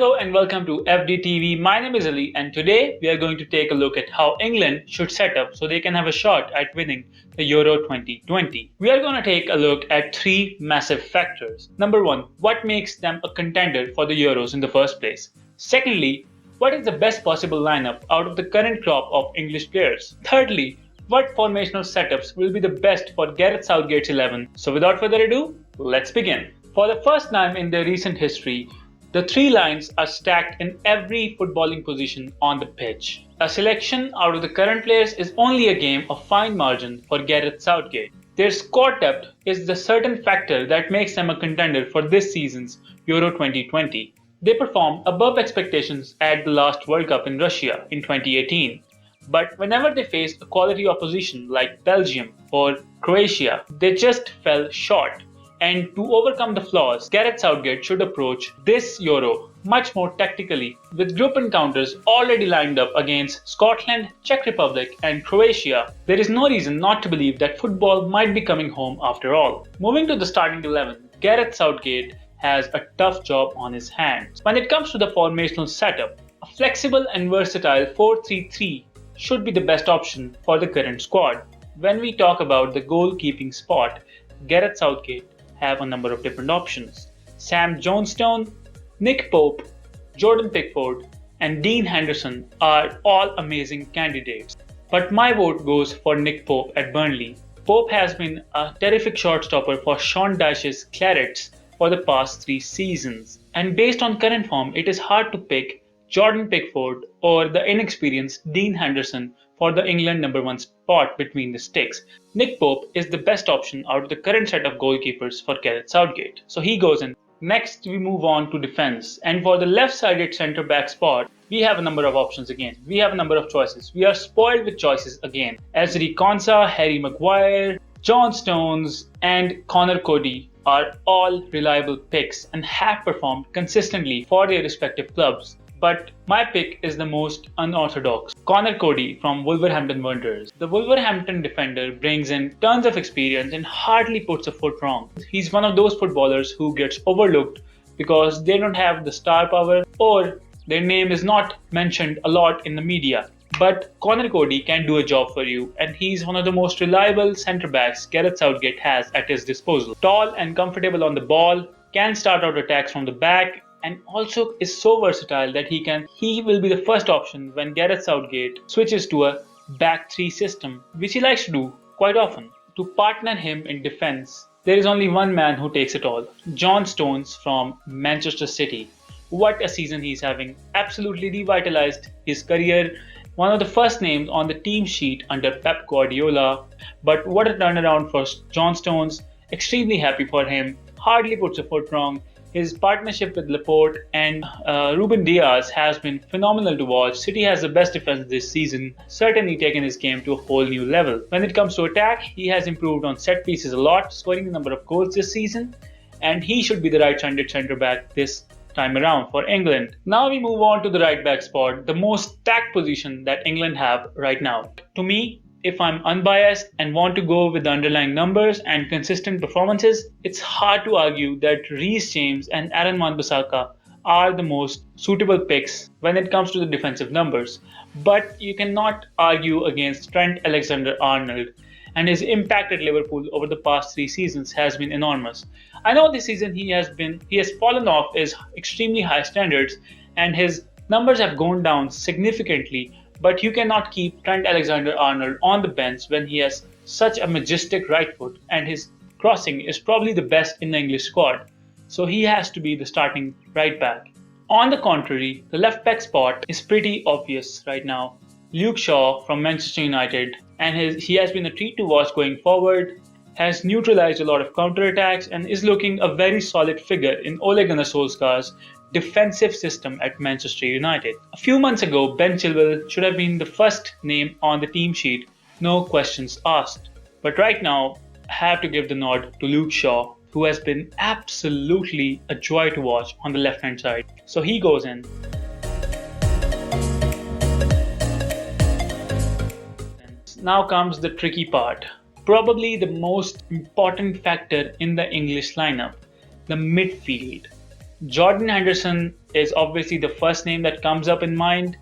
Hello and welcome to FDTV. My name is Ali and today we are going to take a look at how England should set up so they can have a shot at winning the Euro 2020. We are going to take a look at three massive factors. Number one, what makes them a contender for the Euros in the first place? Secondly, what is the best possible lineup out of the current crop of English players? Thirdly, what formational setups will be the best for Gareth Southgate's 11? So without further ado, let's begin. For the first time in their recent history, the three lines are stacked in every footballing position on the pitch. A selection out of the current players is only a game of fine margin for Gareth Southgate. Their squad depth is the certain factor that makes them a contender for this season's Euro 2020. They performed above expectations at the last World Cup in Russia in 2018. But whenever they faced a quality opposition like Belgium or Croatia, they just fell short. And to overcome the flaws, Gareth Southgate should approach this Euro much more tactically, with group encounters already lined up against Scotland, Czech Republic and Croatia. There is no reason not to believe that football might be coming home after all. Moving to the starting 11, Gareth Southgate has a tough job on his hands. When it comes to the formational setup, a flexible and versatile 4-3-3 should be the best option for the current squad. When we talk about the goalkeeping spot, Gareth Southgate have a number of different options. Sam Johnstone, Nick Pope, Jordan Pickford and Dean Henderson are all amazing candidates. But my vote goes for Nick Pope at Burnley. Pope has been a terrific shortstopper for Sean Dyche's Clarets for the past 3 seasons. And based on current form, it is hard to pick Jordan Pickford or the inexperienced Dean Henderson for the England number 1 spot between the sticks. Nick Pope is the best option out of the current set of goalkeepers for Gareth Southgate, so he goes in. Next we move on to defense, and for the left-sided centre-back spot, we have a number of options again. We have a number of choices. We are spoiled with choices again. Ezri Konsa, Harry Maguire, John Stones and Connor Cody are all reliable picks and have performed consistently for their respective clubs. But my pick is the most unorthodox. Connor Cody from Wolverhampton Wanderers. The Wolverhampton defender brings in tons of experience and hardly puts a foot wrong. He's one of those footballers who gets overlooked because they don't have the star power or their name is not mentioned a lot in the media. But Connor Cody can do a job for you, and he's one of the most reliable centre backs Gareth Southgate has at his disposal. Tall and comfortable on the ball, can start out attacks from the back, and also is so versatile that he will be the first option when Gareth Southgate switches to a back 3 system, which he likes to do quite often. To partner him in defense, there is only one man who takes it all, John Stones from Manchester City. What a season he's having, absolutely revitalized his career, one of the first names on the team sheet under Pep Guardiola. But what a turnaround for John Stones, extremely happy for him, hardly puts a foot wrong. His partnership with Laporte and Ruben Diaz has been phenomenal to watch. City has the best defense this season, certainly taken his game to a whole new level. When it comes to attack, he has improved on set pieces a lot, scoring a number of goals this season, and he should be the right-handed centre-back this time around for England. Now we move on to the right-back spot, the most stacked position that England have right now. To me, if I'm unbiased and want to go with the underlying numbers and consistent performances, it's hard to argue that Reece James and Aaron Wan-Bissaka are the most suitable picks when it comes to the defensive numbers. But you cannot argue against Trent Alexander-Arnold, and his impact at Liverpool over the past 3 seasons has been enormous. I know this season he has fallen off his extremely high standards and his numbers have gone down significantly. But you cannot keep Trent Alexander-Arnold on the bench when he has such a majestic right foot and his crossing is probably the best in the English squad. So he has to be the starting right back. On the contrary, the left back spot is pretty obvious right now. Luke Shaw from Manchester United, and he has been a treat to watch going forward, has neutralized a lot of counterattacks and is looking a very solid figure in Ole Gunnar Solskjaer's defensive system at Manchester United. A few months ago, Ben Chilwell should have been the first name on the team sheet, no questions asked. But right now, I have to give the nod to Luke Shaw, who has been absolutely a joy to watch on the left-hand side. So he goes in. Now comes the tricky part. Probably the most important factor in the English lineup, the midfield. Jordan Henderson is obviously the first name that comes up in mind.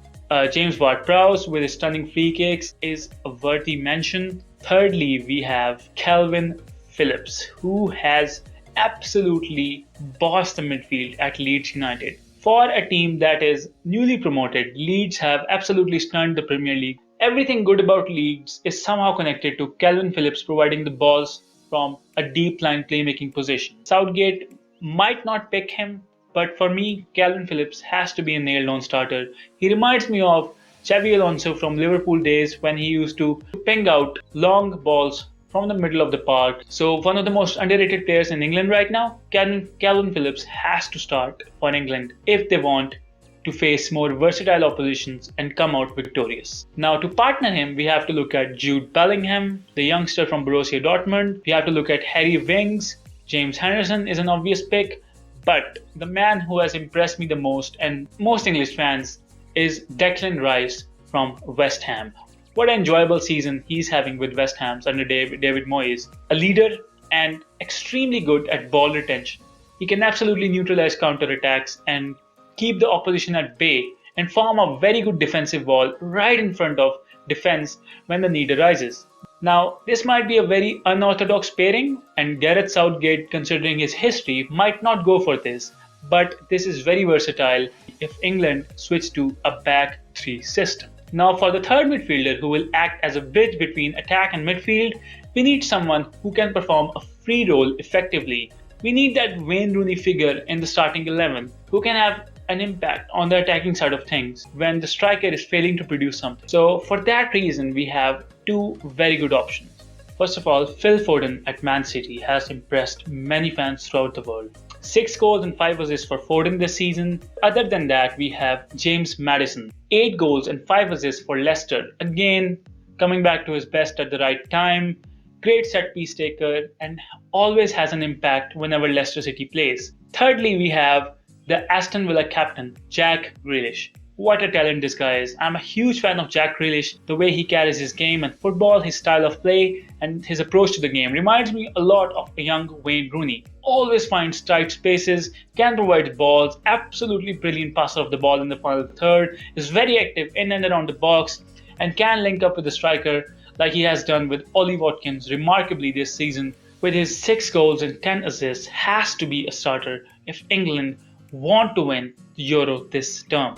James Ward-Prowse with his stunning free kicks is a worthy mention. Thirdly, we have Calvin Phillips, who has absolutely bossed the midfield at Leeds United. For a team that is newly promoted, Leeds have absolutely stunned the Premier League. Everything good about Leeds is somehow connected to Calvin Phillips providing the balls from a deep line playmaking position. Southgate might not pick him, but for me, Calvin Phillips has to be a nailed-on starter. He reminds me of Xavi Alonso from Liverpool days when he used to ping out long balls from the middle of the park. So one of the most underrated players in England right now, Calvin Phillips has to start for England if they want to face more versatile oppositions and come out victorious. Now to partner him, we have to look at Jude Bellingham, the youngster from Borussia Dortmund. We have to look at Harry Winks. James Henderson is an obvious pick, but the man who has impressed me the most and most English fans is Declan Rice from West Ham. What an enjoyable season he's having with West Ham under David Moyes. A leader and extremely good at ball retention. He can absolutely neutralize counter-attacks and keep the opposition at bay and form a very good defensive wall right in front of defense when the need arises. Now, this might be a very unorthodox pairing, and Gareth Southgate, considering his history, might not go for this, but this is very versatile if England switch to a back three system. Now for the third midfielder who will act as a bridge between attack and midfield, we need someone who can perform a free role effectively. We need that Wayne Rooney figure in the starting 11 who can have an impact on the attacking side of things when the striker is failing to produce something. So for that reason, we have two very good options. First of all, Phil Foden at Man City has impressed many fans throughout the world. 6 goals and 5 assists for Foden this season. Other than that, we have James Maddison. 8 goals and 5 assists for Leicester. Again, coming back to his best at the right time. Great set piece taker and always has an impact whenever Leicester City plays. Thirdly, we have the Aston Villa captain, Jack Grealish. What a talent this guy is. I'm a huge fan of Jack Grealish. The way he carries his game and football, his style of play, and his approach to the game reminds me a lot of a young Wayne Rooney. Always finds tight spaces, can provide balls, absolutely brilliant passer of the ball in the final third, is very active in and around the box, and can link up with the striker like he has done with Ollie Watkins remarkably this season. With his 6 goals and 10 assists, has to be a starter if England want to win the Euro this term.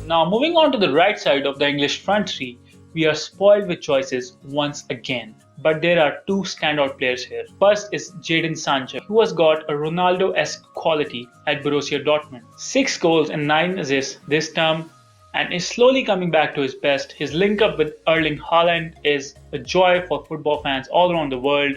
Now moving on to the right side of the English front three, we are spoiled with choices once again. But there are two standout players here. First is Jadon Sancho, who has got a Ronaldo-esque quality at Borussia Dortmund. 6 goals and 9 assists this term and is slowly coming back to his best. His link up with Erling Haaland is a joy for football fans all around the world.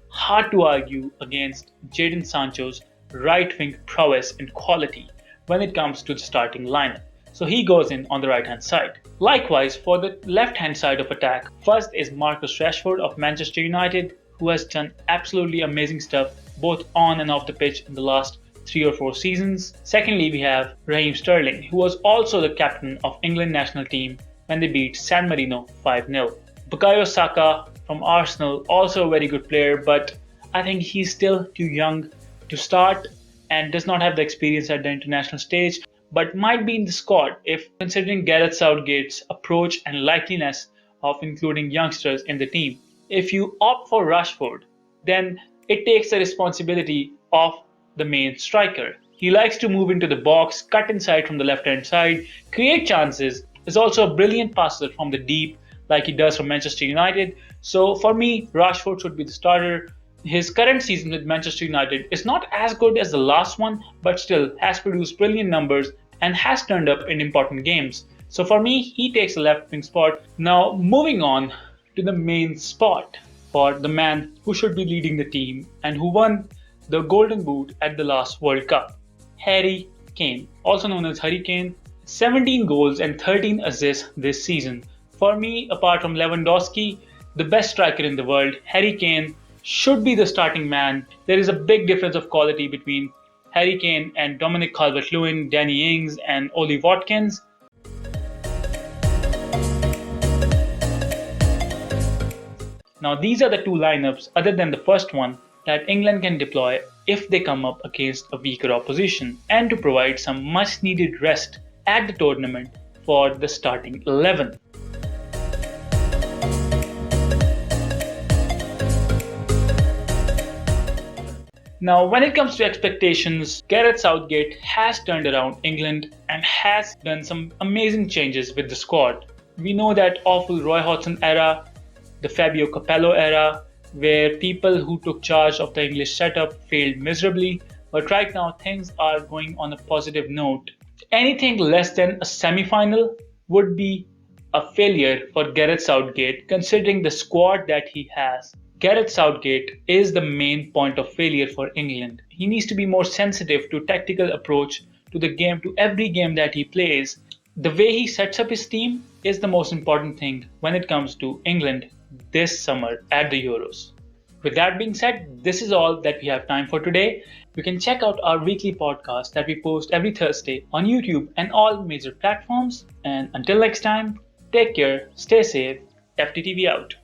Hard to argue against Jadon Sancho's right-wing prowess and quality when it comes to the starting lineup. So he goes in on the right hand side. Likewise, for the left hand side of attack, first is Marcus Rashford of Manchester United, who has done absolutely amazing stuff both on and off the pitch in the last 3 or 4 seasons. Secondly, we have Raheem Sterling, who was also the captain of England national team when they beat San Marino 5-0. Bukayo Saka from Arsenal, also a very good player, but I think he's still too young to start and does not have the experience at the international stage, but might be in the squad if considering Gareth Southgate's approach and likeliness of including youngsters in the team. If you opt for Rashford, then it takes the responsibility of the main striker. He likes to move into the box, cut inside from the left-hand side, create chances, is also a brilliant passer from the deep like he does from Manchester United. So for me, Rashford should be the starter. His current season with Manchester United is not as good as the last one, but still has produced brilliant numbers and has turned up in important games. So for me, he takes the left wing spot. Now moving on to the main spot for the man who should be leading the team and who won the Golden Boot at the last World Cup, Harry Kane, also known as Hurricane. 17 goals and 13 assists this season. For me, apart from Lewandowski, the best striker in the world, Harry Kane should be the starting man. There is a big difference of quality between Harry Kane and Dominic Calvert-Lewin, Danny Ings and Ollie Watkins. Now these are the two lineups other than the first one that England can deploy if they come up against a weaker opposition, and to provide some much needed rest at the tournament for the starting 11. Now, when it comes to expectations, Gareth Southgate has turned around England and has done some amazing changes with the squad. We know that awful Roy Hodgson era, the Fabio Capello era, where people who took charge of the English setup failed miserably, but right now things are going on a positive note. Anything less than a semi-final would be a failure for Gareth Southgate considering the squad that he has. Gareth Southgate is the main point of failure for England. He needs to be more sensitive to tactical approach to the game, to every game that he plays. The way he sets up his team is the most important thing when it comes to England this summer at the Euros. With that being said, this is all that we have time for today. You can check out our weekly podcast that we post every Thursday on YouTube and all major platforms. And until next time, take care, stay safe, FDTV out.